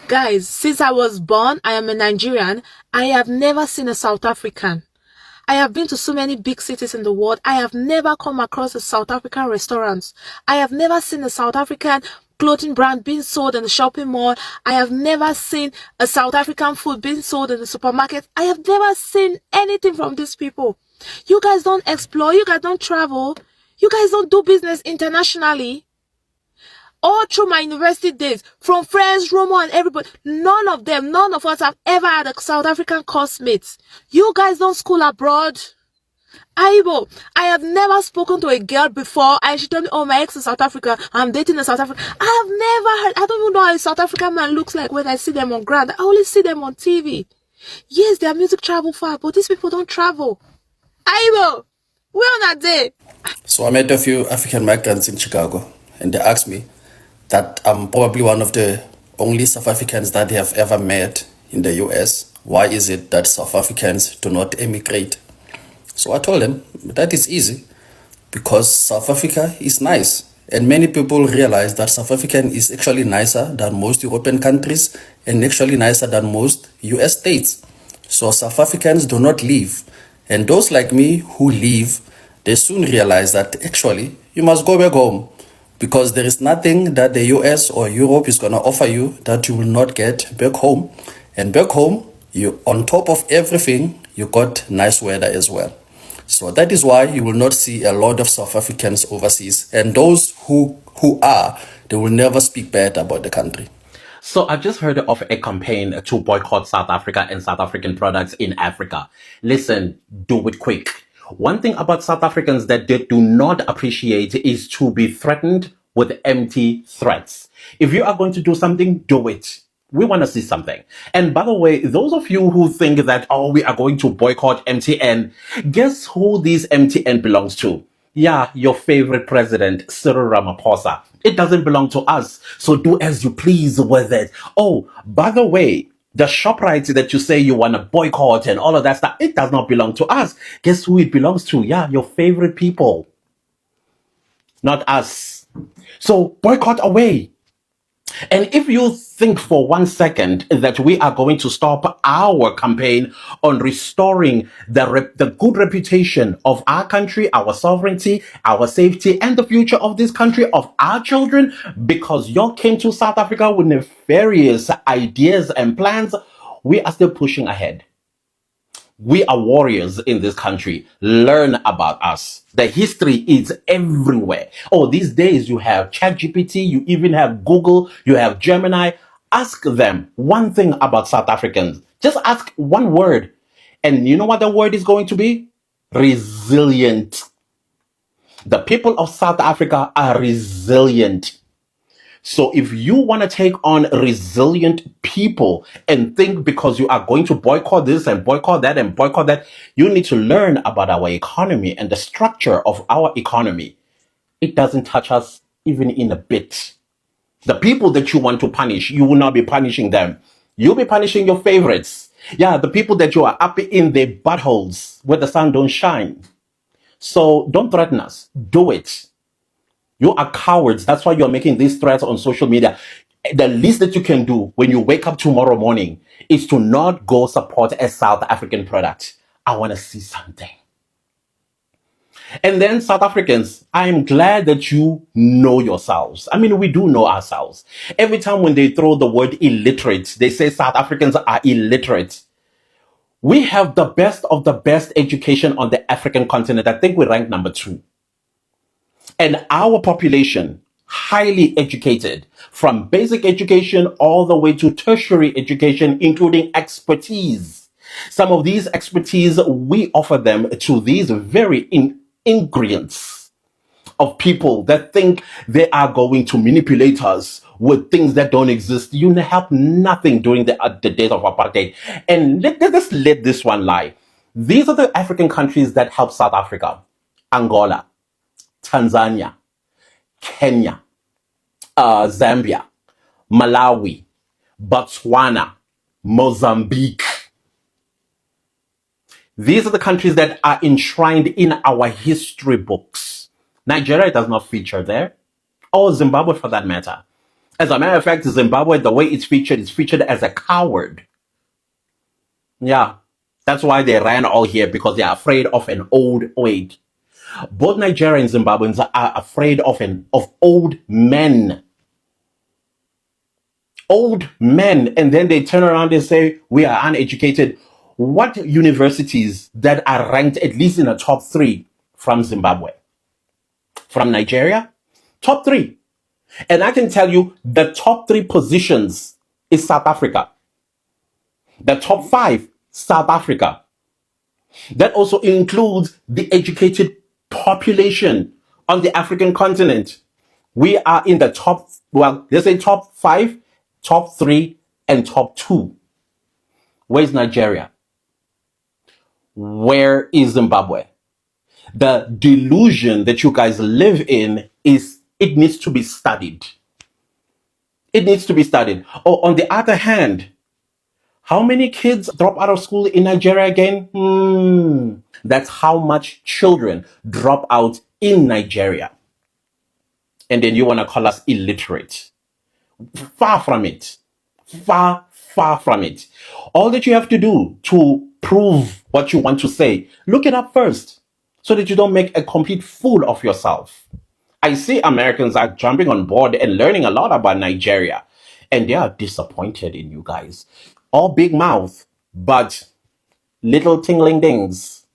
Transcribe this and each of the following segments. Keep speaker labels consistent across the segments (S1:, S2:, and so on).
S1: Guys, since I was born, I am a Nigerian. I have never seen a South African. I have been to so many big cities in the world. I have never come across a South African restaurant. I have never seen a South African clothing brand being sold in the shopping mall. I have never seen a South African food being sold in the supermarket. I have never seen anything from these people. You guys don't explore. You guys don't travel. You guys don't do business internationally. All through my university days, from friends, Romo, and everybody, none of us have ever had a South African coursemate. You guys don't school abroad. Aibo, I have never spoken to a girl before and she told me, oh, my ex is South Africa, I'm dating a South African. I have never heard, I don't even know how a South African man looks like when I see them on ground. I only see them on TV. Yes, their music travel far, but these people don't travel. Aibo, we're on that day.
S2: So I met a few African migrants in Chicago, and they asked me that I'm probably one of the only South Africans that they have ever met in the US. Why is it that South Africans do not emigrate? So I told them that is easy, because South Africa is nice. And many people realize that South African is actually nicer than most European countries and actually nicer than most US states. So South Africans do not leave. And those like me who leave, they soon realize that actually you must go back home, because there is nothing that the US or Europe is going to offer you that you will not get back home. And back home, you, on top of everything, you got nice weather as well. So that is why you will not see a lot of South Africans overseas. And those who are, they will never speak bad about the country.
S3: So I've just heard of a campaign to boycott South Africa and South African products in Africa. Listen, do it quick. One thing about South Africans that they do not appreciate is to be threatened with empty threats. If you are going to do something, do it. We want to see something. And by the way, those of you who think that, oh, we are going to boycott MTN, guess who this MTN belongs to? Yeah, your favorite president, Cyril Ramaphosa. It doesn't belong to us. So do as you please with it. Oh, by the way, the ShopRite that you say you want to boycott and all of that stuff, it does not belong to us. Guess who it belongs to? Yeah, your favorite people. Not us. So boycott away. And if you think for 1 second that we are going to stop our campaign on restoring the good reputation of our country, our sovereignty, our safety, and the future of this country, of our children, because you came to South Africa with nefarious ideas and plans, we are still pushing ahead. We are warriors in this country. Learn about us. The history is everywhere. Oh, these days you have ChatGPT, you even have Google, you have Gemini. Ask them one thing about South Africans. Just ask one word. And you know what the word is going to be? Resilient. The people of South Africa are resilient. So if you want to take on resilient people and think because you are going to boycott this and boycott that and boycott that, you need to learn about our economy and the structure of our economy. It doesn't touch us even in a bit. The people that you want to punish, you will not be punishing them. You'll be punishing your favorites. Yeah, the people that you are up in their buttholes where the sun don't shine. So don't threaten us. Do it. You are cowards. That's why you're making these threats on social media. The least that you can do when you wake up tomorrow morning is to not go support a South African product. I want to see something. And then South Africans, I'm glad that you know yourselves. I mean, we do know ourselves. Every time when they throw the word illiterate, they say South Africans are illiterate. We have the best of the best education on the African continent. I think we rank number 2. And our population, highly educated, from basic education all the way to tertiary education, including expertise. Some of these expertise, we offer them to these very ingredients of people that think they are going to manipulate us with things that don't exist. You help nothing during the days of apartheid. And let's let this one lie. These are the African countries that help South Africa. Angola, Tanzania, Kenya, Zambia, Malawi, Botswana, Mozambique. These are the countries that are enshrined in our history books. Nigeria does not feature there, or Zimbabwe for that matter. As a matter of fact, Zimbabwe, the way it's featured as a coward. Yeah. That's why they ran all here, because they are afraid of an old weight. Both Nigeria and Zimbabweans are afraid of old men. Old men. And then they turn around and say, we are uneducated. What universities that are ranked at least in the top 3 from Zimbabwe? From Nigeria? Top 3. And I can tell you the top 3 positions is South Africa. The top 5, South Africa. That also includes the educated population on the African continent. We are in the top, well, let's say top 5, top 3, and top 2. Where's Nigeria? Where is Zimbabwe? The delusion that you guys live in it needs to be studied. It needs to be studied. Oh, on the other hand, how many kids drop out of school in Nigeria again? That's how much children drop out in Nigeria. And then you want to call us illiterate. Far from it. Far from it. All that you have to do to prove what you want to say, look it up first, so that you don't make a complete fool of yourself. I see Americans are jumping on board and learning a lot about Nigeria, and they are disappointed in you guys. All big mouth, but little tingling dings.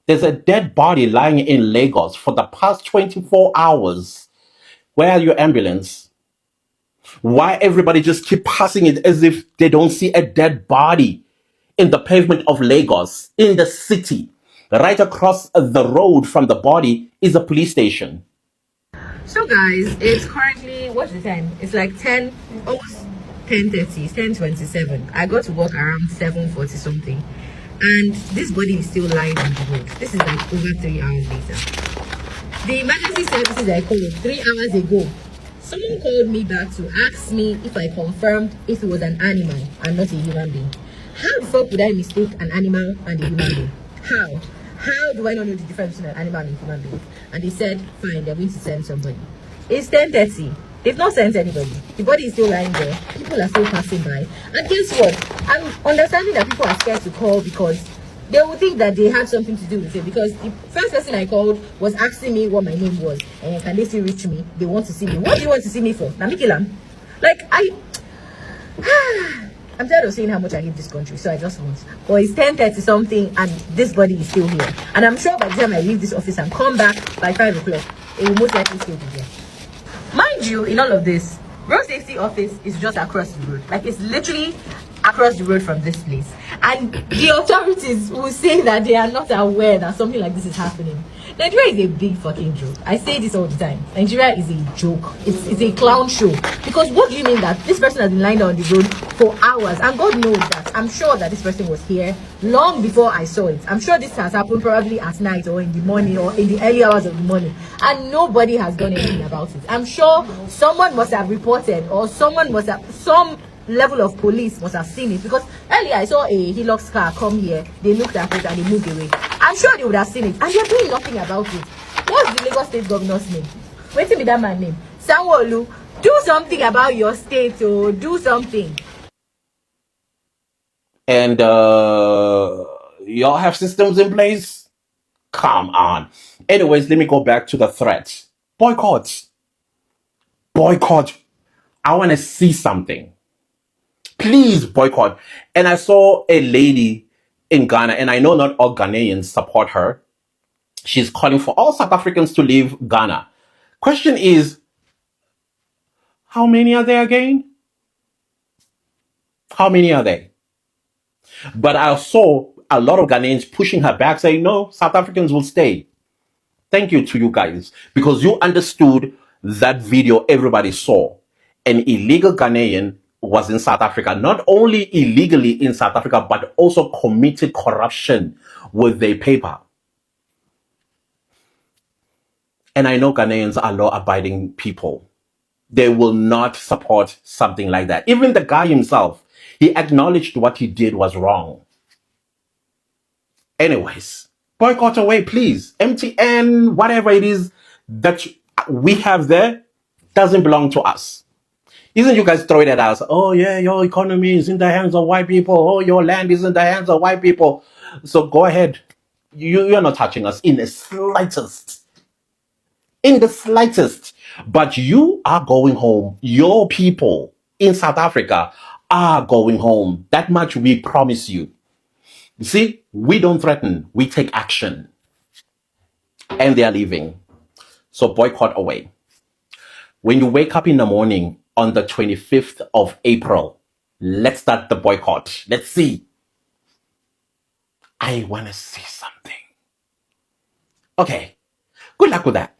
S3: There's a dead body lying in Lagos for the past 24 hours. Where are your ambulance? Why everybody just keep passing it as if they don't see a dead body in the pavement of Lagos, in the city? Right across the road from the body is a police station.
S4: So guys, it's currently, what's the time? It's like 10, almost 10:30, it's 10:27. I got to work around 7:40 something. And this body is still lying on the road. This is like over 3 hours later. The emergency services I called 3 hours ago, someone called me back to ask me if I confirmed if it was an animal and not a human being. How the fuck would I mistake an animal and a human being? How? How do I not know the difference between an animal and a human being? And they said, fine, they're going to send somebody. It's 10:30. They've not sent anybody. The body is still lying there. People are still passing by. And guess what? I'm understanding that people are scared to call because they will think that they had something to do with it. Because the first person I called was asking me what my name was. And can they still reach me? They want to see me. What do you want to see me for? Namikilam? Like, I'm tired of saying how much I hate this country, so I just want. But it's 10:30 something, and this body is still here. And I'm sure by the time I leave this office and come back by 5 o'clock, it will most likely still be there. Mind you, in all of this, road safety office is just across the road. Like, it's literally across the road from this place. And the authorities will say that they are not aware that something like this is happening. Nigeria is a big fucking joke. I say this all the time. Nigeria is a joke. It's a clown show. Because what do you mean that this person has been lying down the road for hours? And God knows that. I'm sure that this person was here long before I saw it. I'm sure this has happened probably at night or in the morning or in the early hours of the morning. And nobody has done anything about it. I'm sure someone must have reported, or someone must have, some level of police must have seen it, because earlier I saw a Hilux car come here. They looked at it and they moved away. I'm sure they would have seen it, and they're doing nothing about it. What's the Lagos State governor's name? Wait till me that man name. Sanwo-Olu. Do something about your state, or do something.
S3: And y'all have systems in place? Come on. Anyways, let me go back to the threat. Boycott. Boycott. I want to see something. Please boycott. And I saw a lady in Ghana, and I know not all Ghanaians support her. She's calling for all South Africans to leave Ghana. Question is, how many are there again? How many are they? But I saw a lot of Ghanaians pushing her back, saying, no, South Africans will stay. Thank you to you guys, because you understood that video everybody saw. An illegal Ghanaian was in South Africa, not only illegally in South Africa, but also committed corruption with their paper. And I know Ghanaians are law-abiding people. They will not support something like that. Even the guy himself, he acknowledged what he did was wrong. Anyways, boycott away, please. MTN, whatever it is that we have there, doesn't belong to us. Isn't you guys throwing at us? Oh yeah, your economy is in the hands of white people. Oh, your land is in the hands of white people. So go ahead. You're not touching us in the slightest. In the slightest. But you are going home. Your people in South Africa are going home. That much we promise you. You see, we don't threaten, we take action. And they are leaving. So boycott away. When you wake up in the morning on the 25th of April, let's start the boycott. Let's see. I want to see something. Okay. Good luck with that.